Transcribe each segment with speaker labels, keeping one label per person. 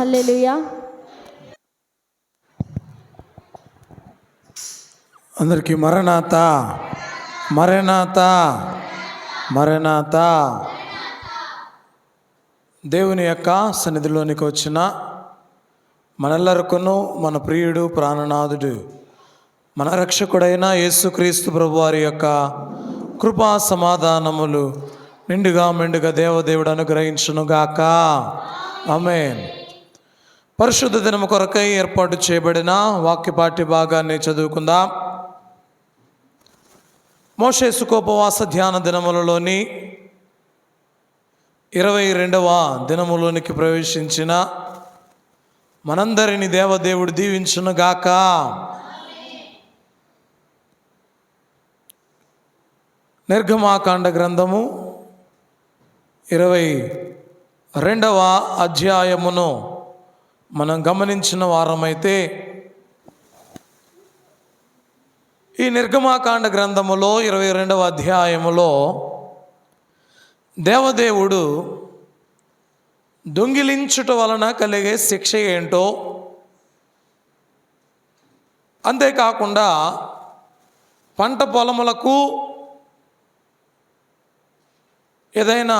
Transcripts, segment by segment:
Speaker 1: హల్లెలూయా.
Speaker 2: అందరికీ మరణాత మరణాత మరణాత. దేవుని యొక్క సన్నిధిలోనికి వచ్చిన మనెల్లరికను మన ప్రియుడు ప్రాణనాథుడు మన రక్షకుడైన యేసుక్రీస్తు ప్రభువారి యొక్క కృపా సమాధానములు నిండుగా మెండుగా దేవదేవుడు అనుగ్రహించునుగాక. ఆమేన్. పరిశుద్ధ దినము కొరకై ఏర్పాటు చేయబడిన వాక్యపాఠ్య భాగాన్ని చదువుకుందాం. మోషే సుఖోపవాస ధ్యాన దినములలోని 22వ దినములోనికి ప్రవేశించిన మనందరిని దేవదేవుడు దీవించునుగాక. నిర్గమాకాండ గ్రంథము 22వ అధ్యాయమును మనం గమనించిన వారమైతే ఈ నిర్గమాకాండ గ్రంథములో 22వ అధ్యాయములో దేవదేవుడు దొంగిలించుట వలన కలిగే శిక్ష ఏంటో, అంతేకాకుండా పంట పొలములకు ఏదైనా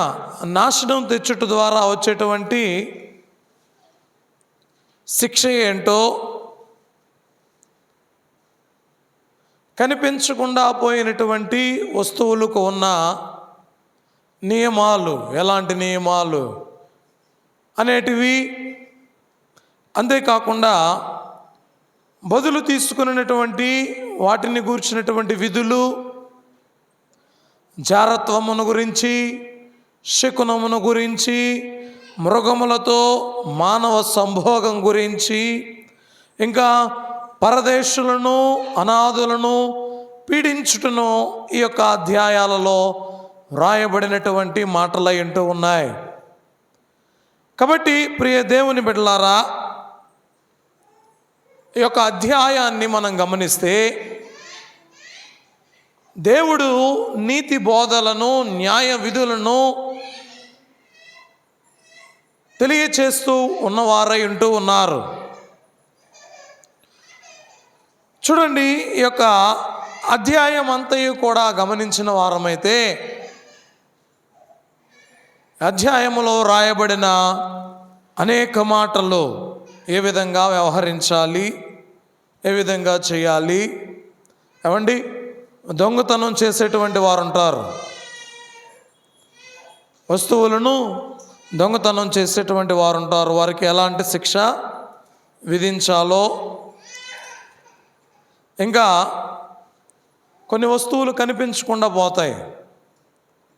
Speaker 2: నాశనం తెచ్చుట ద్వారా వచ్చేటువంటి శిక్ష ఏంటో, కనిపించకుండా పోయినటువంటి వస్తువులకు ఉన్న నియమాలు, ఎలాంటి నియమాలు అనేటివి, అంతేకాకుండా బదులు తీసుకున్నటువంటి వాటిని గూర్చినటువంటి విధులు, జారత్వమును గురించి, శకునమును గురించి, మృగములతో మానవ సంభోగం గురించి, ఇంకా పరదేశులను అనాథులను పీడించుటను ఈ యొక్క అధ్యాయాలలో వ్రాయబడినటువంటి మాటలు అంటూ ఉన్నాయి. కాబట్టి ప్రియ దేవుని బిడ్డలారా, ఈ యొక్క అధ్యాయాన్ని మనం గమనిస్తే దేవుడు నీతి బోధలను, న్యాయ విధులను తెలియచేస్తూ ఉన్నవారై ఉంటూ ఉన్నారు. చూడండి, ఈ యొక్క అధ్యాయం అంతయు కూడా గమనించిన వారమైతే అధ్యాయములో రాయబడిన అనేక మాటలు ఏ విధంగా వ్యవహరించాలి, ఏ విధంగా చేయాలి. ఏమండి, దొంగతనం చేసేటువంటి వారు ఉంటారు, వస్తువులను దొంగతనం చేసేటువంటి వారు ఉంటారు. వారికి ఎలాంటి శిక్ష విధించాలో, ఇంకా కొన్ని వస్తువులు కనిపించకుండా పోతాయి,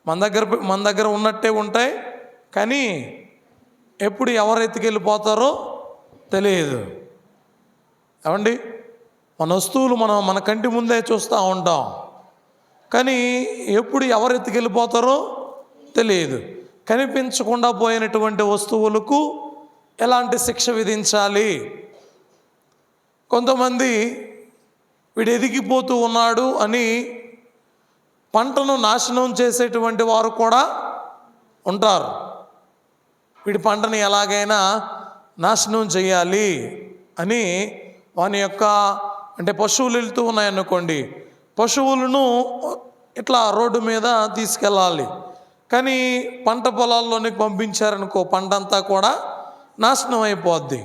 Speaker 2: మన దగ్గర ఉన్నట్టే ఉంటాయి, కానీ ఎప్పుడు ఎవరు ఎత్తుకెళ్ళిపోతారో తెలియదు. ఏమండి, మన వస్తువులు మన కంటి ముందే చూస్తూ ఉంటాం, కానీ ఎప్పుడు ఎవరు ఎత్తుకెళ్ళిపోతారో తెలియదు. కనిపించకుండా పోయినటువంటి వస్తువులకు ఎలాంటి శిక్ష విధించాలి. కొంతమంది వీడు ఎదిగిపోతూ ఉన్నాడు అని పంటను నాశనం చేసేటువంటి వారు కూడా ఉంటారు. వీడి పంటని ఎలాగైనా నాశనం చేయాలి అని వాని యొక్క, అంటే పశువులు వెళ్తూ ఉన్నాయనుకోండి, పశువులను ఇట్లా రోడ్డు మీద తీసుకెళ్ళాలి, కానీ పంట పొలాల్లోనికి పంపించారనుకో, పంట అంతా కూడా నాశనం అయిపోద్ది.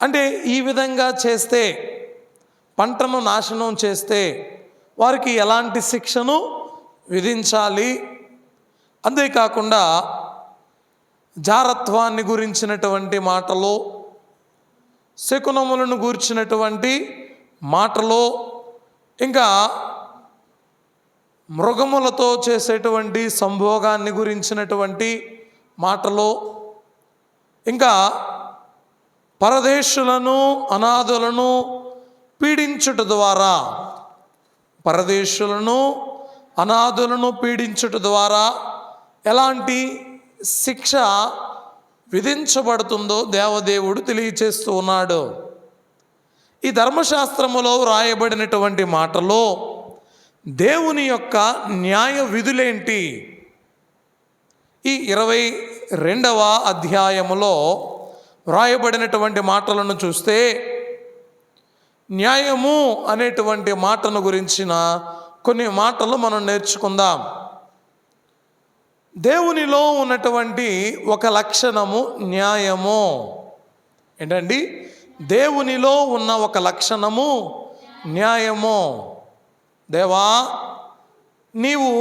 Speaker 2: అంటే ఈ విధంగా చేస్తే, పంటను నాశనం చేస్తే వారికి ఎలాంటి శిక్షను విధించాలి. అంతేకాకుండా జారత్వాన్ని గురించినటువంటి మాటలు, శకునములను గూర్చినటువంటి మాటలు, ఇంకా మృగములతో చేసేటువంటి సంభోగాన్ని గురించినటువంటి మాటలు, ఇంకా పరదేశులను అనాథులను పీడించుట ద్వారా, పరదేశులను అనాథులను పీడించుట ద్వారా ఎలాంటి శిక్ష విధించబడుతుందో దేవదేవుడు తెలియచేస్తూ ఉన్నాడు. ఈ ధర్మశాస్త్రములో వ్రాయబడినటువంటి మాటలో దేవుని యొక్క న్యాయ విధులేంటి, ఈ 22వ అధ్యాయములో వ్రాయబడినటువంటి మాటలను చూస్తే న్యాయము అనేటువంటి మాటను గురించిన కొన్ని మాటలు మనం నేర్చుకుందాం. దేవునిలో ఉన్నటువంటి ఒక లక్షణము న్యాయము. ఏంటండి? దేవునిలో ఉన్న ఒక లక్షణము న్యాయము. దేవా, నీవు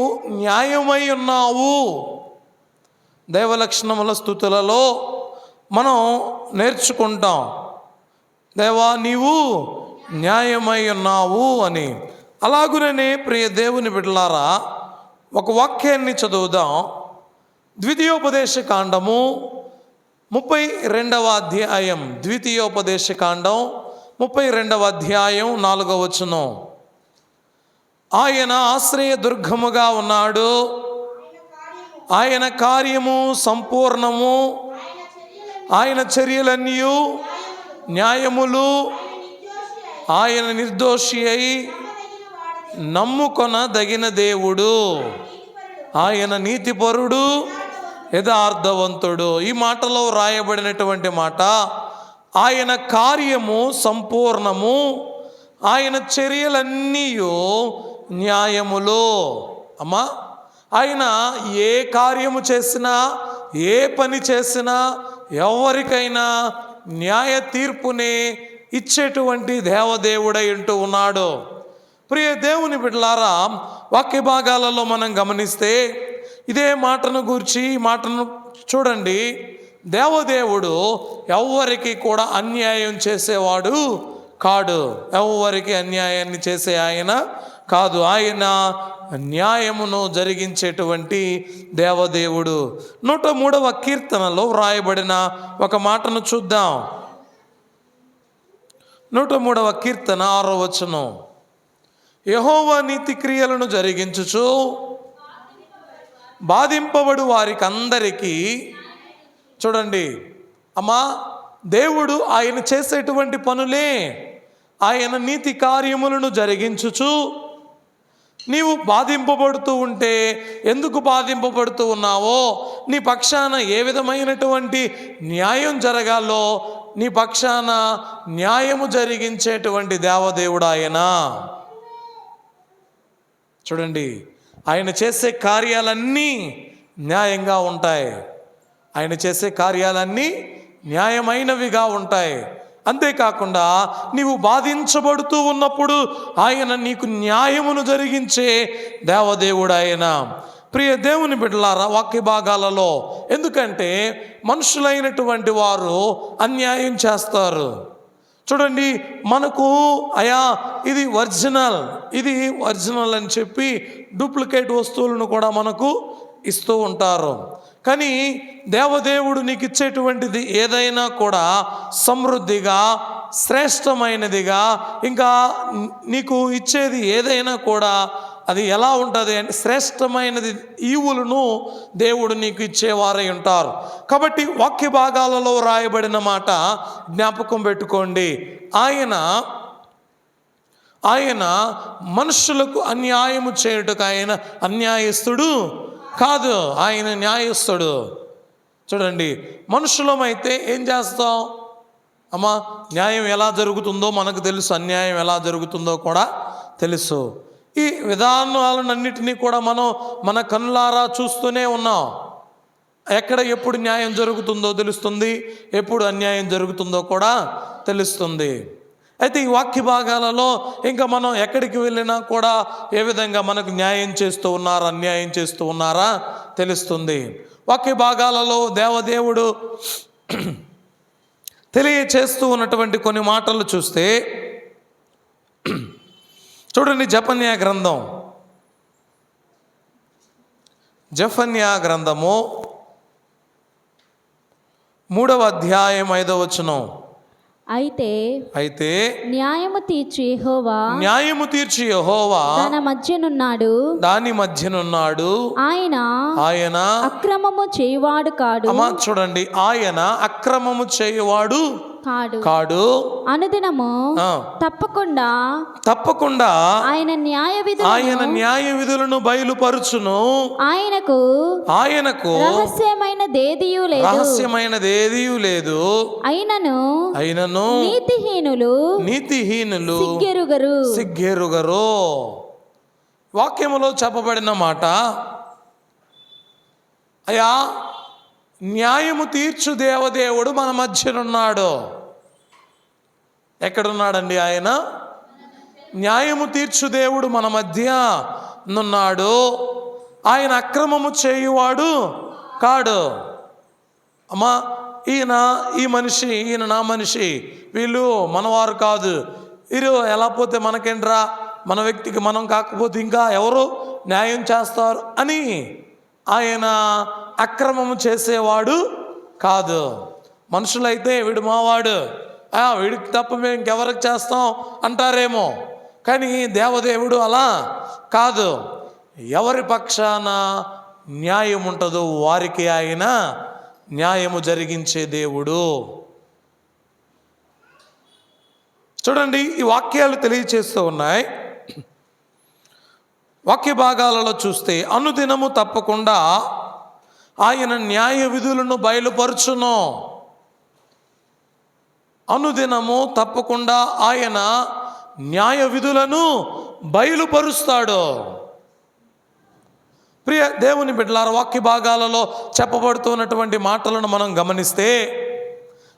Speaker 2: న్యాయమై ఉన్నావు. దైవలక్షణముల స్తుతులలో మనం నేర్చుకుంటాం, దేవా నీవు న్యాయమై ఉన్నావు అని. అలాగుననే ప్రియ దేవుని బిడ్డలారా, ఒక వాక్యాన్ని చదువుదాం. ద్వితీయోపదేశ కాండము 32వ అధ్యాయం. ద్వితీయోపదేశ కాండం 32వ అధ్యాయం 4వ వచనం. ఆయన ఆశ్రయ దుర్గముగా ఉన్నాడు, ఆయన కార్యము సంపూర్ణము, ఆయన చర్యలన్నీ న్యాయములు, ఆయన నిర్దోషి అయి నమ్ముకొనదగిన దేవుడు, ఆయన నీతిపరుడు, యథార్థవంతుడు. ఈ మాటలో రాయబడినటువంటి మాట, ఆయన కార్యము సంపూర్ణము, ఆయన చర్యలన్నీ న్యాయములు. అమ్మా, ఆయన ఏ కార్యము చేసినా, ఏ పని చేసినా, ఎవరికైనా న్యాయ తీర్పుని ఇచ్చేటువంటి దేవదేవుడై ఉంటూ ఉన్నాడు. ప్రియ దేవుని బిడ్డలారా, వాక్య భాగాలలో మనం గమనిస్తే ఇదే మాటను గూర్చి, ఈ మాటను చూడండి. దేవదేవుడు ఎవ్వరికి కూడా అన్యాయం చేసేవాడు కాడు. ఎవ్వరికి అన్యాయాన్ని చేసే ఆయన కాదు. ఆయన న్యాయమును జరిగించేటువంటి దేవదేవుడు. 103వ కీర్తనలో వ్రాయబడిన ఒక మాటను చూద్దాం. 103వ కీర్తన 6వ వచనం. యెహోవా నీతి క్రియలను జరిగించుచు బాధింపబడు వారికి అందరికీ. చూడండి అమ్మా, దేవుడు ఆయన చేసేటువంటి పనులే. ఆయన నీతి కార్యములను జరిగించుచు, నీవు బాధింపబడుతూ ఉంటే ఎందుకు బాధింపబడుతూ ఉన్నావో, నీ పక్షాన ఏ విధమైనటువంటి న్యాయం జరగాలో నీ పక్షాన న్యాయము జరిగించేటువంటి దేవదేవుడు ఆయన. చూడండి, ఆయన చేసే కార్యాలన్నీ న్యాయంగా ఉంటాయి. ఆయన చేసే కార్యాలన్నీ న్యాయమైనవిగా ఉంటాయి. అంతేకాకుండా నీవు బాధించబడుతూ ఉన్నప్పుడు ఆయన నీకు న్యాయమును జరిగించే దేవదేవుడు ఆయన. ప్రియ దేవుని బిడ్డలారా, వాక్య భాగాలలో ఎందుకంటే మనుషులైనటువంటి వారు అన్యాయం చేస్తారు. చూడండి, మనకు అయా ఇది ఒరిజినల్ అని చెప్పి డూప్లికేట్ వస్తువులను కూడా మనకు ఇస్తూ ఉంటారు. కానీ దేవదేవుడు నీకు ఇచ్చేటువంటిది ఏదైనా కూడా సమృద్ధిగా, శ్రేష్టమైనదిగా, ఇంకా నీకు ఇచ్చేది ఏదైనా కూడా అది ఎలా ఉంటుంది అంటే శ్రేష్టమైనది, ఈవులను దేవుడు నీకు ఇచ్చేవారై ఉంటారు. కాబట్టి వాక్య భాగాలలో రాయబడిన మాట జ్ఞాపకం పెట్టుకోండి. ఆయన మనుషులకు అన్యాయము చేయుటకు ఆయన అన్యాయస్తుడు కాదు, ఆయన న్యాయస్తుడు. చూడండి, మనుషులమైతే ఏం చేస్తాం అమ్మా? న్యాయం ఎలా జరుగుతుందో మనకు తెలుసు, అన్యాయం ఎలా జరుగుతుందో కూడా తెలుసు. ఈ విధానాలన్నింటినీ కూడా మనం మన కన్నులారా చూస్తూనే ఉన్నాం. ఎక్కడ ఎప్పుడు న్యాయం జరుగుతుందో తెలుస్తుంది, ఎప్పుడు అన్యాయం జరుగుతుందో కూడా తెలుస్తుంది. అయితే ఈ వాక్య భాగాలలో ఇంకా మనం ఎక్కడికి వెళ్ళినా కూడా ఏ విధంగా మనకు న్యాయం చేస్తూ ఉన్నారా, అన్యాయం చేస్తూ ఉన్నారా తెలుస్తుంది. వాక్య భాగాలలో దేవదేవుడు తెలియచేస్తూ ఉన్నటువంటి కొన్ని మాటలు చూస్తే చూడండి, జెఫన్యా గ్రంథము 3వ అధ్యాయం 5వ వచనం. అయితే న్యాయము తీర్చి యెహోవా దాని మధ్యనున్నాడు. ఆయన
Speaker 1: అక్రమము చేయువాడు కాడు.
Speaker 2: అమ్మా చూడండి, ఆయన అక్రమము చేయువాడు కాడు.
Speaker 1: అనుదినము తప్పకుండా ఆయన న్యాయ విధులను
Speaker 2: బయలుపరుచును. ఆయనకు రహస్యమైనదేదియు లేదు. అయినను నీతిహీనులు సిగ్గెరుగరు. వాక్యములో చెప్పబడిన మాట, అయ్యా న్యాయము తీర్చు దేవదేవుడు మన మధ్యనున్నాడు. ఎక్కడున్నాడండి ఆయన? న్యాయము తీర్చు దేవుడు మన మధ్య నున్నాడు. ఆయన అక్రమము చేయువాడు కాడు. అమ్మా, ఈ మనిషి, ఈయన నా మనిషి, వీళ్ళు మనవారు కాదు, వీరు ఎలా పోతే మనకేంట్రా, మన వ్యక్తికి మనం కాకపోతే ఇంకా ఎవరు న్యాయం చేస్తారు అని ఆయన అక్రమము చేసేవాడు కాదు. మనుషులైతే వీడు మావాడు, వీడికి తప్ప మేము ఇంకెవరికి చేస్తాం అంటారేమో, కానీ దేవదేవుడు అలా కాదు. ఎవరి పక్షాన న్యాయం ఉంటుందో వారికి ఆయన న్యాయము జరిగించే దేవుడు. చూడండి, ఈ వాక్యాలు తెలియచేస్తూ ఉన్నాయి. వాక్య భాగాలలో చూస్తే, అనుదినము తప్పకుండా ఆయన న్యాయ విధులను బయలుపరుచును. అనుదినము తప్పకుండా ఆయన న్యాయ విధులను బయలుపరుస్తాడు. ప్రియ దేవుని బిడ్డలారా, వాక్య భాగాలలో చెప్పబడుతున్నటువంటి మాటలను మనం గమనిస్తే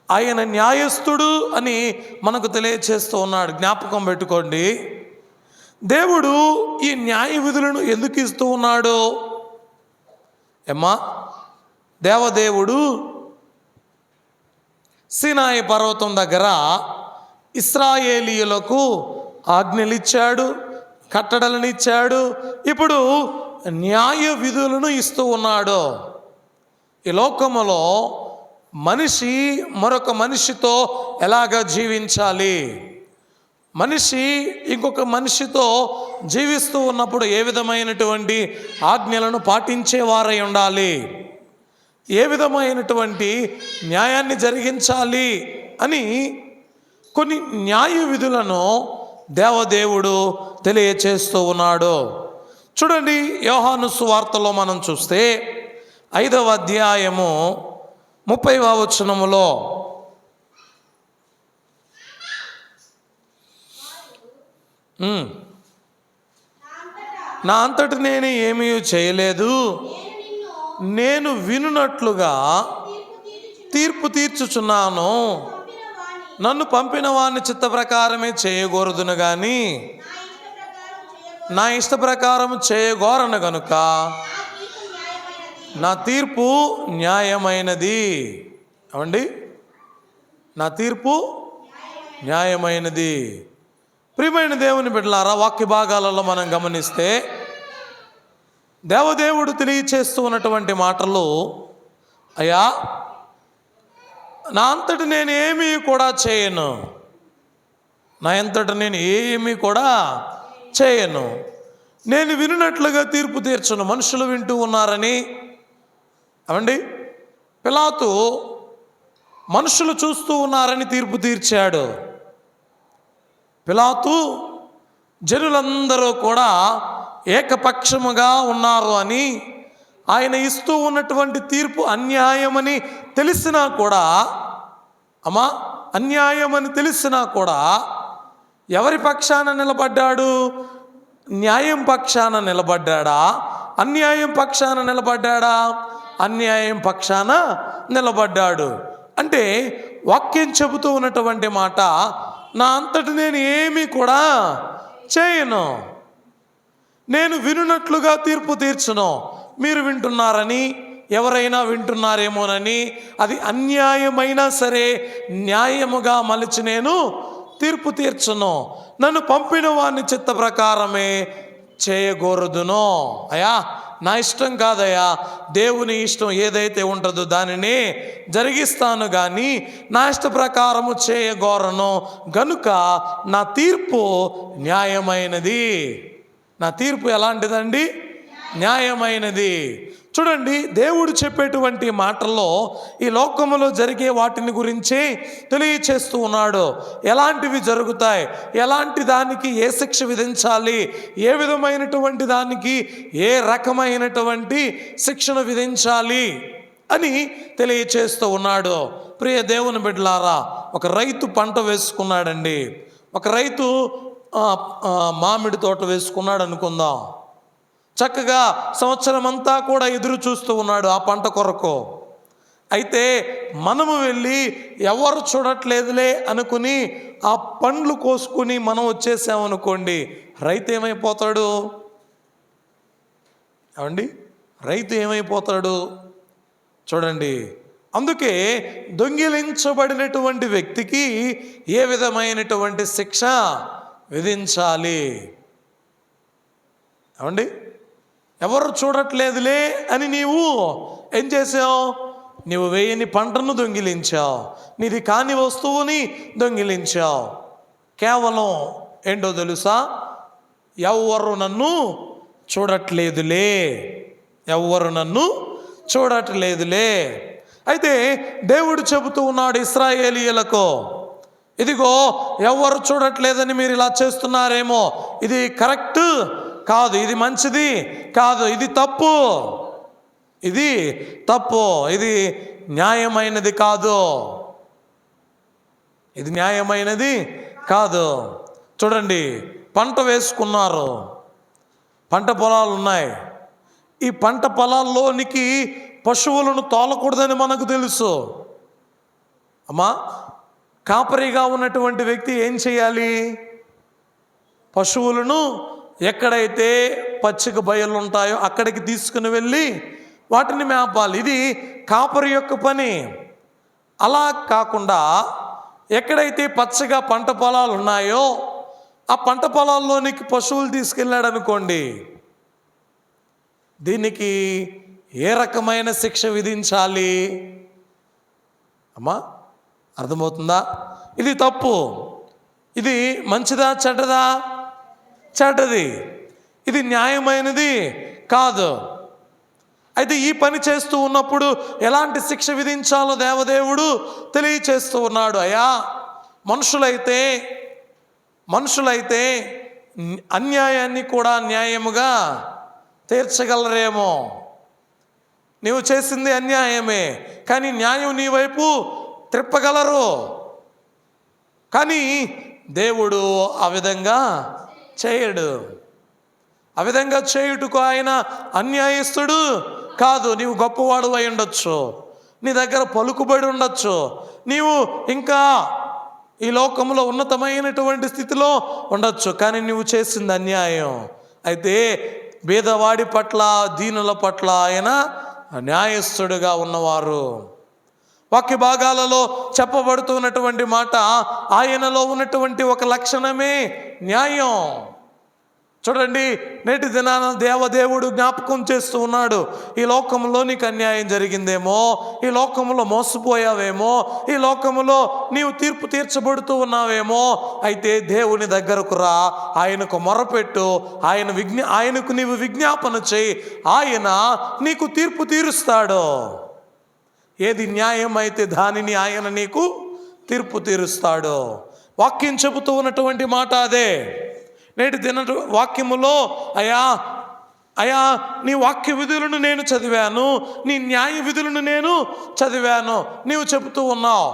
Speaker 2: ఆయన న్యాయస్థుడు అని మనకు తెలియచేస్తూ ఉన్నాడు. జ్ఞాపకం పెట్టుకోండి, దేవుడు ఈ న్యాయ విధులను ఎందుకు ఇస్తూ ఉన్నాడు? ఏమ్మా, దేవదేవుడు సీనాయి పర్వతం దగ్గర ఇశ్రాయేలీయులకు ఆజ్ఞలిచ్చాడు, కట్టడలనిచ్చాడు. ఇప్పుడు న్యాయ విధులను ఇస్తూ ఉన్నాడు. ఈ లోకములో మనిషి మరొక మనిషితో ఎలాగ జీవించాలి, మనిషి ఇంకొక మనిషితో జీవిస్తూ ఉన్నప్పుడు ఏ విధమైనటువంటి ఆజ్ఞలను పాటించేవారై ఉండాలి, ఏ విధమైనటువంటి న్యాయాన్ని జరిగించాలి అని కొన్ని న్యాయ విధులను దేవదేవుడు తెలియచేస్తూ ఉన్నాడు. చూడండి, యోహాను సువార్తలో మనం చూస్తే 5వ అధ్యాయము 30వ వచనములో, నా అంతటి నేను ఏమీ చేయలేదు, నేను వినున్నట్లుగా తీర్పు తీర్చుచున్నాను, నన్ను పంపిన వాని చిత్త ప్రకారమే చేయకూడదును కానీ నా ఇష్ట ప్రకారం చేయగోరను గనుక నా తీర్పు న్యాయమైనది. అవండి, నా తీర్పు న్యాయమైనది. ప్రియమైన దేవుని బిడ్డలారా, వాక్య భాగాలలో మనం గమనిస్తే దేవదేవుడు తెలియచేస్తూ ఉన్నటువంటి మాటలు, అయ్యా నా అంతటి నేను ఏమీ కూడా చేయను, నా అంతటి నేను ఏమీ కూడా చేయను, నేను వినున్నట్లుగా తీర్పు తీర్చను. మనుషులు వింటూ ఉన్నారని, అవండి, పిలాతు మనుషులు చూస్తూ ఉన్నారని తీర్పు తీర్చాడు. పిలాతు జనులందరూ కూడా ఏకపక్షముగా ఉన్నారు అని, ఆయన ఇస్తూ ఉన్నటువంటి తీర్పు అన్యాయమని తెలిసినా కూడా, అన్యాయమని తెలిసినా కూడా ఎవరి పక్షాన నిలబడ్డాడు? న్యాయం పక్షాన నిలబడ్డాడా? అన్యాయం పక్షాన నిలబడ్డాడా? అన్యాయం పక్షాన నిలబడ్డాడు. అంటే వాక్యం చెబుతూ ఉన్నటువంటి మాట, నా అంతటి నేను ఏమీ కూడా చేయను, నేను వినున్నట్లుగా తీర్పు తీర్చును. మీరు వింటున్నారని, ఎవరైనా వింటున్నారేమోనని, అది అన్యాయమైనా సరే న్యాయముగా మలిచి నేను తీర్పు తీర్చును. నన్ను పంపిన వాని చిత్త ప్రకారమే చేయకూడదును. అయ్యా, నా ఇష్టం కాదయ్యా, దేవుని ఇష్టం ఏదైతే ఉంటుందో దానిని జరిగిస్తాను కానీ నా ఇష్ట ప్రకారము చేయగోరను గనుక నా తీర్పు న్యాయమైనది. నా తీర్పు ఎలాంటిదండి? న్యాయమైనది. చూడండి, దేవుడు చెప్పేటువంటి మాటల్లో ఈ లోకములో జరిగే వాటిని గురించి తెలియచేస్తూ ఉన్నాడు. ఎలాంటివి జరుగుతాయి, ఎలాంటి దానికి ఏ శిక్ష విధించాలి, ఏ విధమైనటువంటి దానికి ఏ రకమైనటువంటి శిక్షను విధించాలి అని తెలియచేస్తూ ఉన్నాడు. ప్రియ దేవుని బిడ్డలారా, ఒక రైతు పంట వేసుకున్నాడండి. ఒక రైతు మామిడి తోట వేసుకున్నాడు అనుకుందాం. చక్కగా సంవత్సరం అంతా కూడా ఎదురు చూస్తూ ఉన్నాడు ఆ పంట కొరకు. అయితే మనము వెళ్ళి ఎవరు చూడట్లేదులే అనుకుని ఆ పండ్లు కోసుకుని మనం వచ్చేసామనుకోండి, రైతు ఏమైపోతాడు? ఏమండి, రైతు ఏమైపోతాడు? చూడండి, అందుకే దొంగిలించబడినటువంటి వ్యక్తికి ఏ విధమైనటువంటి శిక్ష విధించాలి? ఏమండి, ఎవరు చూడట్లేదులే అని నీవు ఏం చేసావు? నీవు వేయని పంటను దొంగిలించావు, నీది కాని వస్తువుని దొంగిలించావు. కేవలం ఏంటో తెలుసా? ఎవ్వరు నన్ను చూడట్లేదులే, ఎవ్వరు నన్ను చూడట్లేదులే. అయితే దేవుడు చెబుతూ ఉన్నాడు ఇశ్రాయేలీయులకు, ఇదిగో ఎవరు చూడట్లేదని మీరు ఇలా చేస్తున్నారేమో, ఇది కరెక్ట్ కాదు, ఇది మంచిది కాదు, ఇది తప్పు, ఇది తప్పు, ఇది న్యాయమైనది కాదు, ఇది న్యాయమైనది కాదు. చూడండి, పంట వేసుకున్నారు, పంట పొలాలు ఉన్నాయి. ఈ పంట పొలాల్లోనికి పశువులను తోలకూడదని మనకు తెలుసు. అమ్మా, కాపరిగా ఉన్నటువంటి వ్యక్తి ఏం చేయాలి? పశువులను ఎక్కడైతే పచ్చిక బయళ్ళు ఉంటాయో అక్కడికి తీసుకుని వెళ్ళి వాటిని మేపాలి. ఇది కాపరి యొక్క పని. అలా కాకుండా ఎక్కడైతే పచ్చగా పంట పొలాలు ఉన్నాయో ఆ పంట పొలాల్లోనికి పశువులు తీసుకెళ్ళాడు అనుకోండి, దీనికి ఏ రకమైన శిక్ష విధించాలి? అమ్మా, అర్థమవుతుందా? ఇది తప్పు, ఇది మంచిదా చెడ్డదా? చెడ్డది, ఇది న్యాయమైనది కాదు. అయితే ఈ పని చేస్తూ ఉన్నప్పుడు ఎలాంటి శిక్ష విధించాలో దేవదేవుడు తెలియచేస్తూ ఉన్నాడు. అయ్యా, మనుషులైతే అన్యాయాన్ని కూడా న్యాయముగా తీర్చగలరేమో. నీవు చేసింది అన్యాయమే, కానీ న్యాయం నీ వైపు త్రిప్పగలరు. కానీ దేవుడు ఆ విధంగా చేయడు. ఆ విధంగా చేయుటకు ఆయన అన్యాయస్తుడు కాదు. నీవు గొప్పవాడు అయి ఉండొచ్చు, నీ దగ్గర పలుకుబడి ఉండొచ్చు, నీవు ఇంకా ఈ లోకంలో ఉన్నతమైనటువంటి స్థితిలో ఉండొచ్చు, కానీ నువ్వు చేసింది అన్యాయం. అయితే బీదవాడి పట్ల, దీనుల పట్ల ఆయన న్యాయస్థుడుగా ఉన్నవారు. వాక్య భాగాలలో చెప్పబడుతున్నటువంటి మాట, ఆయనలో ఉన్నటువంటి ఒక లక్షణమే న్యాయం. చూడండి, నేటి దినాన దేవదేవుడు జ్ఞాపకం చేస్తూ ఉన్నాడు. ఈ లోకంలో నీకు అన్యాయం జరిగిందేమో, ఈ లోకంలో మోసపోయావేమో, ఈ లోకంలో నీవు తీర్పు తీర్చబడుతూ ఉన్నావేమో, అయితే దేవుని దగ్గరకు రా, ఆయనకు మొరపెట్టు, ఆయనకు నీవు విజ్ఞాపన చేయి, ఆయన నీకు తీర్పు తీరుస్తాడు. ఏది న్యాయం అయితే దానిని ఆయన నీకు తీర్పు తీరుస్తాడు. వాక్యం చెబుతూ ఉన్నటువంటి మాట అదే. నేటి దిన వాక్యములో, అయా నీ వాక్య విధులను నేను చదివాను, నీ న్యాయ విధులను నేను చదివాను నీవు చెబుతూ ఉన్నావు.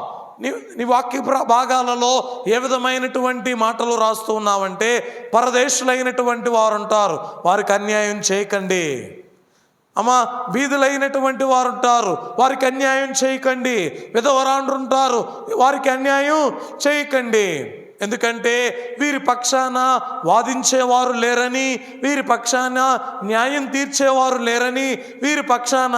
Speaker 2: నీ వాక్య భాగాలలో ఏ విధమైనటువంటి మాటలు రాస్తూ ఉన్నావంటే, పరదేశులైనటువంటి వారు ఉంటారు, వారికి అన్యాయం చేయకండి. అమ్మా, బీదులైనటువంటి వారు ఉంటారు, వారికి అన్యాయం చేయకండి. విధవరాండ్రు ఉంటారు, వారికి అన్యాయం చేయకండి. ఎందుకంటే వీరి పక్షాన వాదించేవారు లేరని, వీరి పక్షాన న్యాయం తీర్చేవారు లేరని, వీరి పక్షాన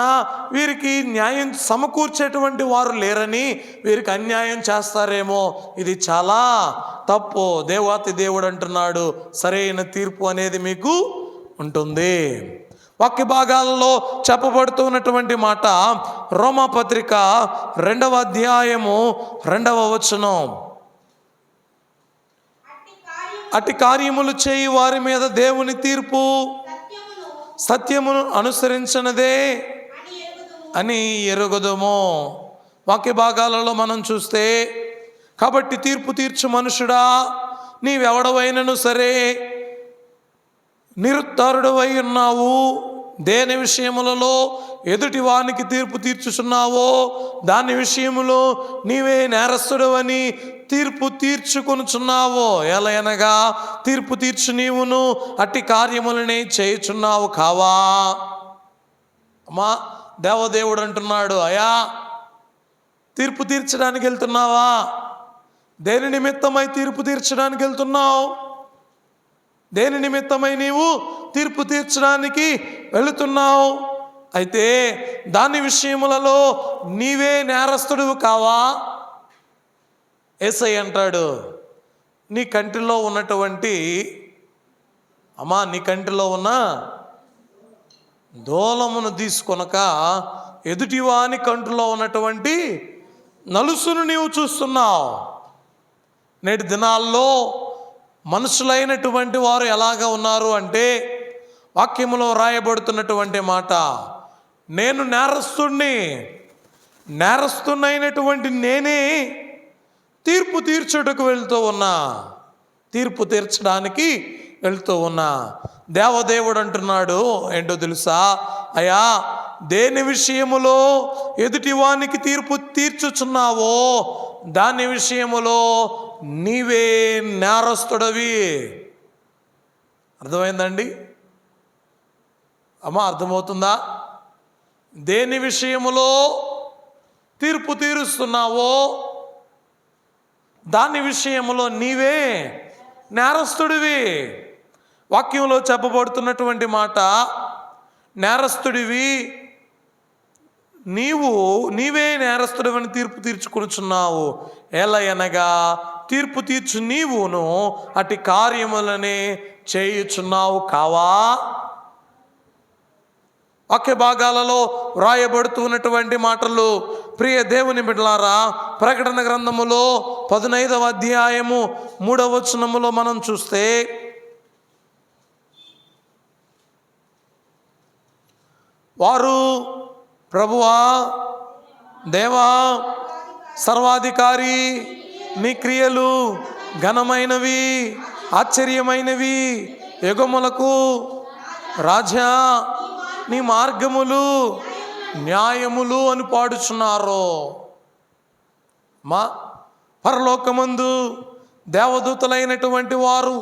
Speaker 2: వీరికి న్యాయం సమకూర్చేటువంటి వారు లేరని వీరికి అన్యాయం చేస్తారేమో. ఇది చాలా తప్పు. దేవాతి దేవుడు అంటున్నాడు, సరైన తీర్పు అనేది మీకు ఉంటుంది. వాక్య భాగాలలో చెప్పబడుతున్నటువంటి మాట, రోమాపత్రిక 2వ అధ్యాయము 2వ వచనం, అట్టి కార్యములు చేయి వారి మీద దేవుని తీర్పు సత్యమును అనుసరించినదే అని ఎరుగుదుము. వాక్య భాగాలలో మనం చూస్తే, కాబట్టి తీర్పు తీర్చు మనుషుడా, నీవెవడవైనను సరే నిరుత్తరుడవై ఉన్నావు, దేని విషయములలో ఎదుటి వానికి తీర్పు తీర్చుచున్నావో దాని విషయములో నీవే నేరస్తుడవని తీర్పు తీర్చుకొనుచున్నావో, ఎలయనగా తీర్పు తీర్చు నీవును అట్టి కార్యములనే చేయుచున్నావు కావా. అమ్మా, దేవదేవుడు అంటున్నాడు, అయా తీర్పు తీర్చడానికి వెళ్తున్నావా? దేని నిమిత్తమై తీర్పు తీర్చడానికి వెళ్తున్నావు? దేని నిమిత్తమై నీవు తీర్పు తీర్చడానికి వెళుతున్నావు? అయితే దాని విషయములలో నీవే నేరస్తుడివి కావా? యేసయ్య అంటాడు, నీ కంటిలో ఉన్నటువంటి అమ్మా, నీ కంటిలో ఉన్న దూలమును తీసుకొనక ఎదుటివాని కంటిలో ఉన్నటువంటి నలుసును నీవు చూస్తున్నావు. నేటి దినాల్లో మనుషులైనటువంటి వారు ఎలాగా ఉన్నారు అంటే, వాక్యములో రాయబడుతున్నటువంటి మాట, నేను నేరస్తున్నైనటువంటి నేనే తీర్పు తీర్చుటకు వెళ్తూ ఉన్నా, తీర్పు తీర్చడానికి వెళ్తూ ఉన్నా. దేవదేవుడు అంటున్నాడు ఏంటో తెలుసా? అయా, దేని విషయములో ఎదుటివానికి తీర్పు తీర్చుచున్నావో దాని విషయములో నీవే నేరస్తుడవి. అర్థమైందండి? అమ్మా, అర్థమవుతుందా? దేని విషయములో తీర్పు తీరుస్తున్నావో దాని విషయములో నీవే నేరస్తుడివి. వాక్యంలో చెప్పబడుతున్నటువంటి మాట, నేరస్తుడివి నీవే నేరస్తుడివని తీర్పు తీర్చుకొనుచున్నావు, ఎలయనగా తీర్పు తీర్చు నీవును అట్టి కార్యములనే చేయుచున్నావు కావా. వాక్య భాగాలలో వ్రాయబడుతున్నటువంటి మాటలు, ప్రియ దేవుని బిడ్డలారా, ప్రకటన గ్రంథములో 15వ అధ్యాయము 3వ వచనములో మనం చూస్తే, వారు ప్రభువా, దేవా, సర్వాధికారి, నీ క్రియలు ఘనమైనవి, ఆశ్చర్యమైనవి, యుగములకు రాజా, నీ మార్గములు న్యాయములు అని పాడుచున్నారు. మా పరలోకమందు దేవదూతలైనటువంటి వారు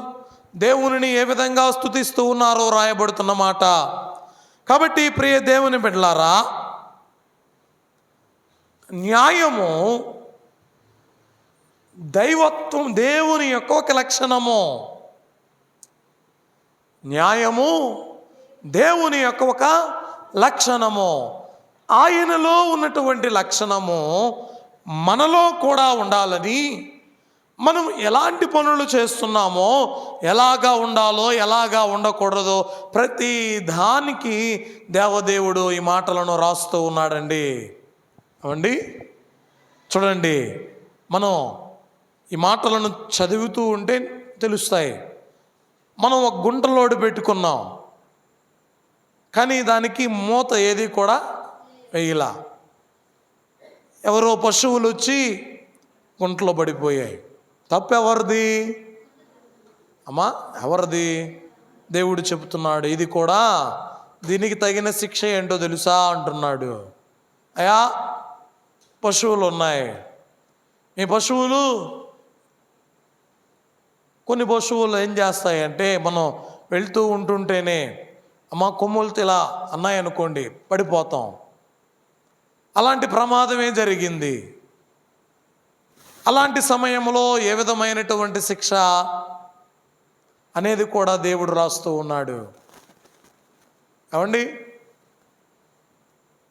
Speaker 2: దేవునిని ఏ విధంగా స్తుతిస్తూ ఉన్నారో రాయబడుతున్న మాట. కాబట్టి ప్రియ దేవుని బిడ్డలారా, న్యాయము దైవత్వం, దేవుని యొక్క ఒక లక్షణము. న్యాయము దేవుని యొక్క ఒక లక్షణము. ఆయనలో ఉన్నటువంటి లక్షణము మనలో కూడా ఉండాలని, మనం ఎలాంటి పనులు చేస్తున్నామో, ఎలాగా ఉండాలో ఎలాగా ఉండకూడదో ప్రతి దానికి దేవదేవుడు ఈ మాటలను రాస్తూ ఉన్నాడండి. అవండి చూడండి, మనం ఈ మాటలను చదువుతూ ఉంటే తెలుస్తాయి. మనం ఒక గుంటలోడు పెట్టుకున్నాం, కానీ దానికి మూత ఏది కూడా వేయలా. ఎవరో పశువులు వచ్చి గుంటలో పడిపోయాయి. తప్పు ఎవరిది? అమ్మా, ఎవరిది? దేవుడు చెబుతున్నాడు, ఇది కూడా దీనికి తగిన శిక్ష ఏంటో తెలుసా అంటున్నాడు. అయా, పశువులు ఉన్నాయి, మీ పశువులు, కొన్ని పశువులు ఏం చేస్తాయంటే, మనం వెళ్తూ ఉంటుంటేనే అమ్మ కొమ్ములు ఇలా అన్నాయనుకోండి, పడిపోతాం. అలాంటి ప్రమాదమే జరిగింది. అలాంటి సమయంలో ఏ విధమైనటువంటి శిక్ష అనేది కూడా దేవుడు రాస్తూ ఉన్నాడు. ఏమండి,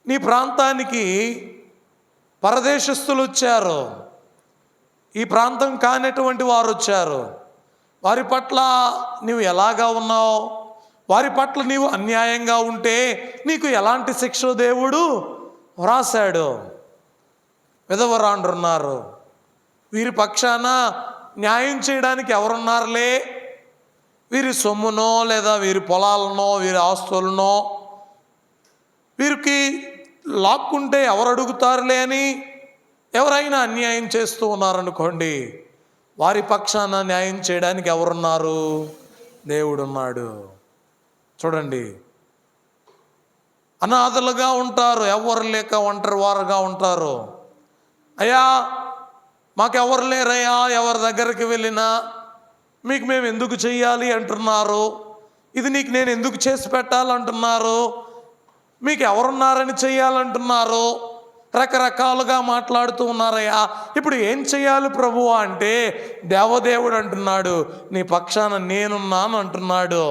Speaker 2: నీ ప్రాంతానికి పరదేశస్తులు వచ్చారు, ఈ ప్రాంతం కానటువంటి వారు వచ్చారు. వారి పట్ల నీవు ఎలాగా ఉన్నావు? వారి పట్ల నీవు అన్యాయంగా ఉంటే నీకు ఎలాంటి శిక్ష దేవుడు వ్రాసాడు? విధవరాండ్రున్నారు, వీరి పక్షాన న్యాయం చేయడానికి ఎవరున్నారులే, వీరి సొమ్మునో లేదా వీరి పొలాలనో వీరి ఆస్తులనో వీరికి లాక్కుంటే ఎవరు అడుగుతారులే అని ఎవరైనా అన్యాయం చేస్తూ ఉన్నారనుకోండి, వారి పక్షాన న్యాయం చేయడానికి ఎవరున్నారు? దేవుడున్నాడు. చూడండి, అనాథలుగా ఉంటారు, ఎవరు లేక ఒంటరి వారుగా ఉంటారు. అయ్యా మాకెవరు లేరయ్యా, ఎవరి దగ్గరికి వెళ్ళినా మీకు మేము ఎందుకు చెయ్యాలి అంటున్నారు, ఇది నీకు నేను ఎందుకు చేసి పెట్టాలంటున్నారు, మీకు ఎవరున్నారని చెయ్యాలంటున్నారు, రకరకాలుగా మాట్లాడుతూ ఉన్నారయ్యా. ఇప్పుడు ఏం చెయ్యాలి ప్రభువా అంటే దేవదేవుడు అంటున్నాడు, నీ పక్షాన నేనున్నాను అంటున్నాడు.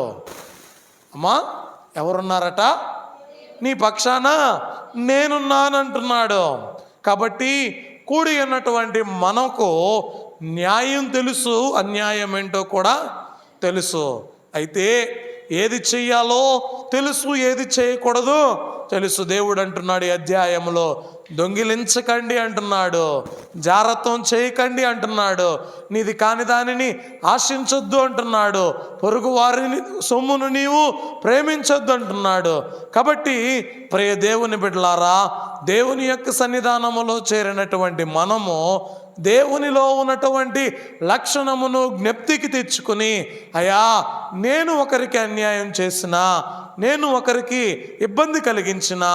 Speaker 2: అమ్మా ఎవరున్నారట? నీ పక్షాన నేనున్నాను అంటున్నాడు. కాబట్టి కూడి ఉన్నటువంటి మనకు న్యాయం తెలుసు, అన్యాయం ఏంటో కూడా తెలుసు. అయితే ఏది చెయ్యాలో తెలుసు, ఏది చేయకూడదు తెలుసు. దేవుడు అంటున్నాడు ఈ అధ్యాయంలో, దొంగిలించకండి అంటున్నాడు, జారత్వం చేయకండి అంటున్నాడు, నీది కాని దానిని ఆశించొద్దు అంటున్నాడు, పొరుగు వారిని సొమ్మును నీవు ప్రేమించొద్దు అంటున్నాడు. కాబట్టి ప్రియ దేవుని బిడ్డలారా, దేవుని యొక్క సన్నిధానములో చేరినటువంటి మనము దేవునిలో ఉన్నటువంటి లక్షణమును జ్ఞప్తికి తెచ్చుకుని, అయ్యా నేను ఒకరికి అన్యాయం చేసినా, నేను ఒకరికి ఇబ్బంది కలిగించినా,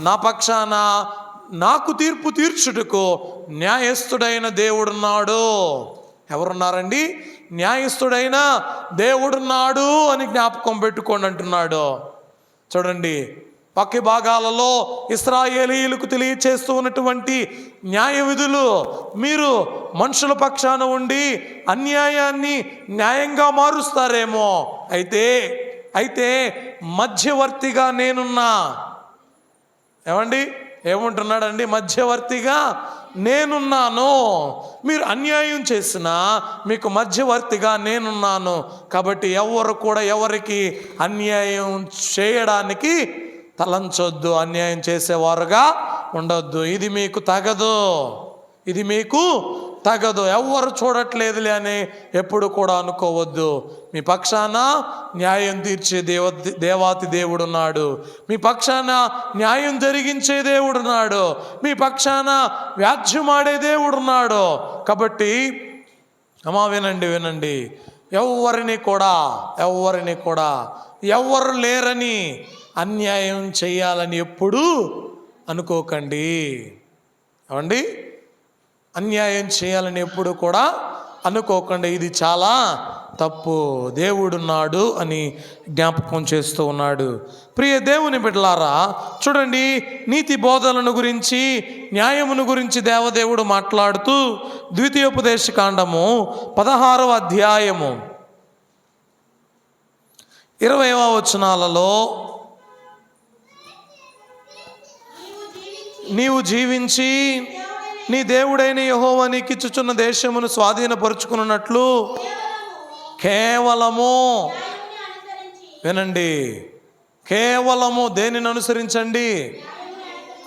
Speaker 2: నా పక్షాన నాకు తీర్పు తీర్చుటకు న్యాయస్థుడైన దేవుడున్నాడు. ఎవరున్నారండి? న్యాయస్థుడైన దేవుడున్నాడు అని జ్ఞాపకం పెట్టుకోండి అంటున్నాడు. చూడండి, పక్క భాగాలలో ఇశ్రాయేలీయులకు తెలియచేస్తూ ఉన్నటువంటి న్యాయ విధులు మీరు మనుషుల పక్షాన ఉండి అన్యాయాన్ని న్యాయంగా మారుస్తారేమో, అయితే మధ్యవర్తిగా నేనున్నా. ఏమండి ఏమంటున్నాడండి? మధ్యవర్తిగా నేనున్నాను. మీరు అన్యాయం చేసినా మీకు మధ్యవర్తిగా నేనున్నాను. కాబట్టి ఎవరు కూడా ఎవరికి అన్యాయం చేయడానికి తలంచొద్దు, అన్యాయం చేసేవారుగా ఉండొద్దు. ఇది మీకు తగదు, ఇది మీకు తగదు, ఎవరు చూడట్లేదులే అని ఎప్పుడు కూడా అనుకోవద్దు. మీ పక్షాన న్యాయం తీర్చే దేవాతి దేవుడున్నాడు, మీ పక్షాన న్యాయం జరిగించే దేవుడున్నాడు, మీ పక్షాన వ్యాజ్యమాడే దేవుడున్నాడు. కాబట్టి అమ్మా వినండి, ఎవరిని కూడా ఎవరు లేరని అన్యాయం చేయాలని ఎప్పుడూ అనుకోకండి. ఏమండి, అన్యాయం చేయాలని ఎప్పుడు కూడా అనుకోకండి. ఇది చాలా తప్పు. దేవుడున్నాడు అని జ్ఞాపకం చేస్తూ ఉన్నాడు. ప్రియ దేవుని బిడ్డలారా, చూడండి, నీతి బోధలను గురించి, న్యాయమును గురించి దేవదేవుడు మాట్లాడుతూ ద్వితీయోపదేశకాండము 16వ అధ్యాయము 20వ వచనాలలో, నీవు జీవించి నీ దేవుడైన యెహోవా నీకిచ్చుచున్న దేశమును స్వాధీనపరుచుకున్నట్లు కేవలము, వినండి, కేవలము దేనిని అనుసరించండి?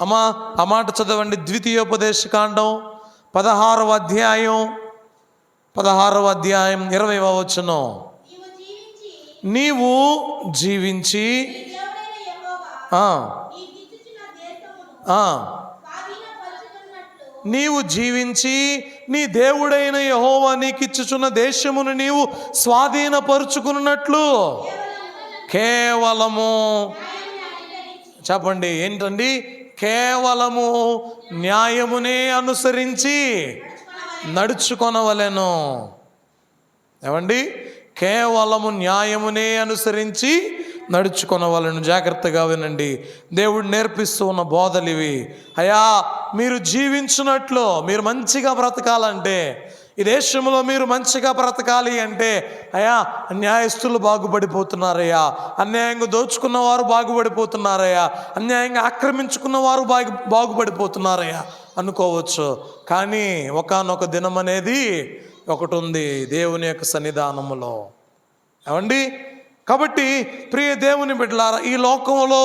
Speaker 2: అమ్మా ఆ మాట చదవండి. ద్వితీయోపదేశకాండం 16వ అధ్యాయం 20వ వచనం, నీవు జీవించి నీవు జీవించి నీ దేవుడైన యెహోవా నీకిచ్చుచున్న దేశమును నీవు స్వాధీనపరుచుకున్నట్లు కేవలము, చెప్పండి ఏంటండి? కేవలము న్యాయమునే అనుసరించి నడుచుకొనవలెను. ఏమండి? కేవలము న్యాయమునే అనుసరించి నడుచుకొనవలను. జాగ్రత్తగా వినండి, దేవుడు నేర్పిస్తూ ఉన్న బోధలు ఇవి. అయ్యా మీరు జీవించినట్లు, మీరు మంచిగా బ్రతకాలంటే, ఈ దేశంలో మీరు మంచిగా బ్రతకాలి అంటే, అయ్యా అన్యాయస్తులు బాగుపడిపోతున్నారయ్యా, అన్యాయంగా దోచుకున్న వారు బాగుపడిపోతున్నారయ్యా, అన్యాయంగా ఆక్రమించుకున్న వారు బాగుపడిపోతున్నారయ్యా అనుకోవచ్చు. కానీ ఒకానొక దినం అనేది ఒకటి ఉంది దేవుని యొక్క సన్నిధానములో. ఏమండి? కాబట్టి ప్రియ దేవుని బిడ్డలారా, ఈ లోకంలో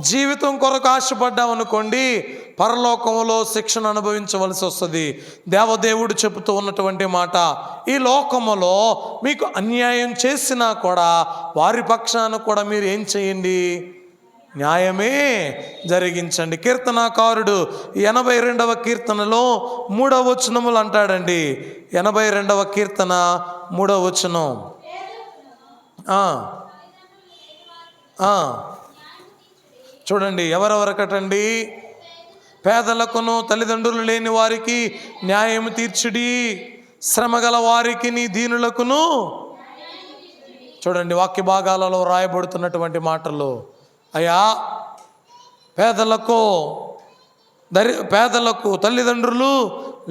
Speaker 2: జీవితం కొరకు ఆశపడ్డామనుకోండి, పరలోకంలో శిక్షను అనుభవించవలసి వస్తుంది. దేవదేవుడు చెబుతూ ఉన్నటువంటి మాట, ఈ లోకములో మీకు అన్యాయం చేసినా కూడా వారి పక్షాన కూడా మీరు ఏం చేయండి, న్యాయమే జరిగించండి. కీర్తనాకారుడు 82వ కీర్తనలో 3వ వచనములు అంటాడండి. 82వ కీర్తన 3వ వచనం. చూడండి, ఎవరెవరకటండి? పేదలకును తల్లిదండ్రులు లేని వారికి న్యాయం తీర్చుడి, శ్రమగల వారికి నీ దీనులకును. చూడండి, వాక్య భాగాలలో రాయబడుతున్నటువంటి మాటలు. అయ్యా, పేదలకు తల్లిదండ్రులు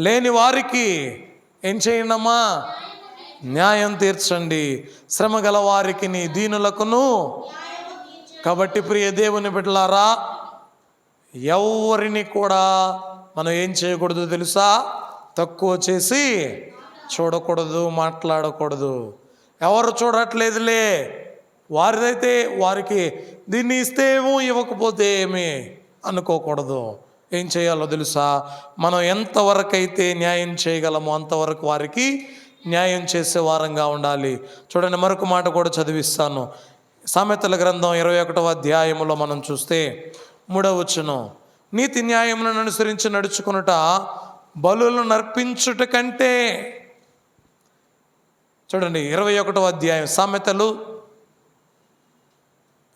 Speaker 2: లేని వారికి ఏం చేయండమ్మా, న్యాయం తీర్చండి, శ్రమగల వారికి నీ దీనులకును. కాబట్టి ప్రియ దేవుని బిడ్డలారా, ఎవరిని కూడా మనం ఏం చేయకూడదు తెలుసా? తక్కువ చేసి చూడకూడదు, మాట్లాడకూడదు. ఎవరు చూడట్లేదులే, వారిదైతే వారికి దీన్ని ఇస్తే ఏమో, ఇవ్వకపోతే ఏమి అనుకోకూడదు. ఏం చేయాలో తెలుసా? మనం ఎంతవరకైతే న్యాయం చేయగలమో అంతవరకు వారికి న్యాయం చేసే వారంగా ఉండాలి. చూడండి, మరొక మాట కూడా చదివిస్తాను. సామెతల గ్రంథం 21వ అధ్యాయములో మనం చూస్తే 3వ వచనం, నీతి న్యాయములను అనుసరించి నడుచుకునుట బలులను నర్పించుట కంటే. చూడండి, 21వ అధ్యాయం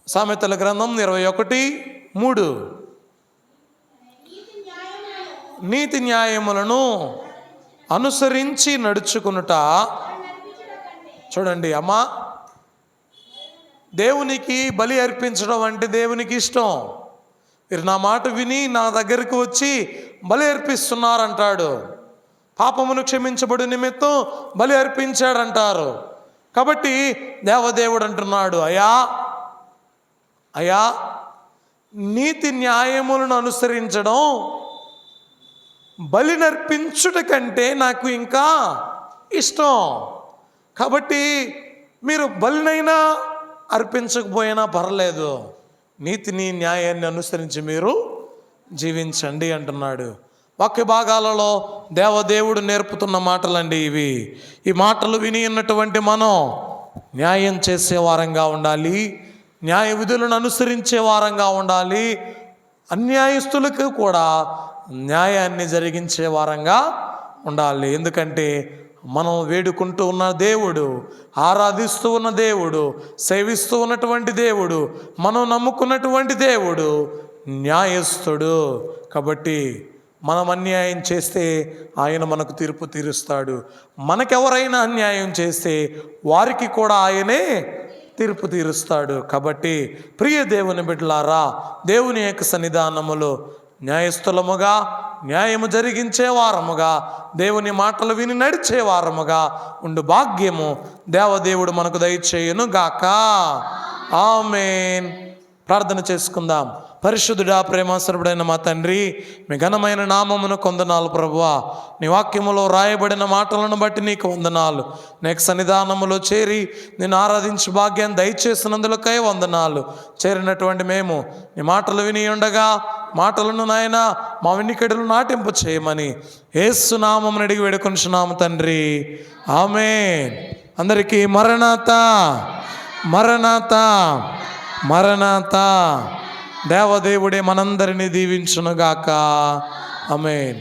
Speaker 2: సామెతల గ్రంథం 21:3, నీతి న్యాయములను అనుసరించి నడుచుకునుట. చూడండి అమ్మా, దేవునికి బలి అర్పించడం అంటే దేవునికి ఇష్టం. మీరు నా మాట విని నా దగ్గరికి వచ్చి బలి అర్పిస్తున్నారంటాడు. పాపమును క్షమించబడు నిమిత్తం బలి అర్పించాడంటారు. కాబట్టి దేవదేవుడు అంటున్నాడు, అయ్యా, నీతి న్యాయములను అనుసరించడం బలి నర్పించుట కంటే నాకు ఇంకా ఇష్టం. కాబట్టి మీరు బలినైనా అర్పించకపోయినా పర్లేదు, నీతిని న్యాయాన్ని అనుసరించి మీరు జీవించండి అంటున్నాడు. వాక్య భాగాలలో దేవదేవుడు నేర్పుతున్న మాటలండి ఇవి. ఈ మాటలు విని ఉన్నటువంటి మనం న్యాయం చేసే వారంగా ఉండాలి, న్యాయ విధులను అనుసరించే వారంగా ఉండాలి, అన్యాయస్తులకు కూడా న్యాయాన్ని జరిగించే వారంగా ఉండాలి. ఎందుకంటే మనం వేడుకుంటూ ఉన్న దేవుడు, ఆరాధిస్తూ ఉన్న దేవుడు, సేవిస్తూ ఉన్నటువంటి దేవుడు, మనం నమ్ముకున్నటువంటి దేవుడు న్యాయస్థుడు. కాబట్టి మనం అన్యాయం చేస్తే ఆయన మనకు తీర్పు తీరుస్తాడు. మనకెవరైనా అన్యాయం చేస్తే వారికి కూడా ఆయనే తీర్పు తీరుస్తాడు. కాబట్టి ప్రియ దేవుని బిడ్డలారా, దేవుని యొక్క సన్నిధానములో న్యాయస్థలముగా, న్యాయము జరిగించే వారముగా, దేవుని మాటలు విని నడిచే వారముగా ఉండు భాగ్యము దేవదేవుడు మనకు దయచేయును గాక. ఆమేన్. ప్రార్థన చేసుకుందాం. పరిశుద్ధుడా, ప్రేమాస్వరూపుడైన మా తండ్రి, మీ ఘనమైన నామమును కొందనాలు ప్రభువా. నీ వాక్యములో రాయబడిన మాటలను బట్టి నీకు వందనాలు. నీకు సన్నిధానములో చేరి నేను ఆరాధించు భాగ్యాన్ని దయచేసినందులకై వందనాలు. చేరినటువంటి మేము నీ మాటలు విని ఉండగా మాటలను నాయన మా వెన్నికడులు నాటింపు చేయమని యేసు నామమును అడిగి వేడుకొనుచున్నాము తండ్రి. ఆమేన్. అందరికీ మరణాతా మరణాతా మరణాతా. దేవదేవుడే మనందరినీ దీవించునుగాక. ఆమేన్.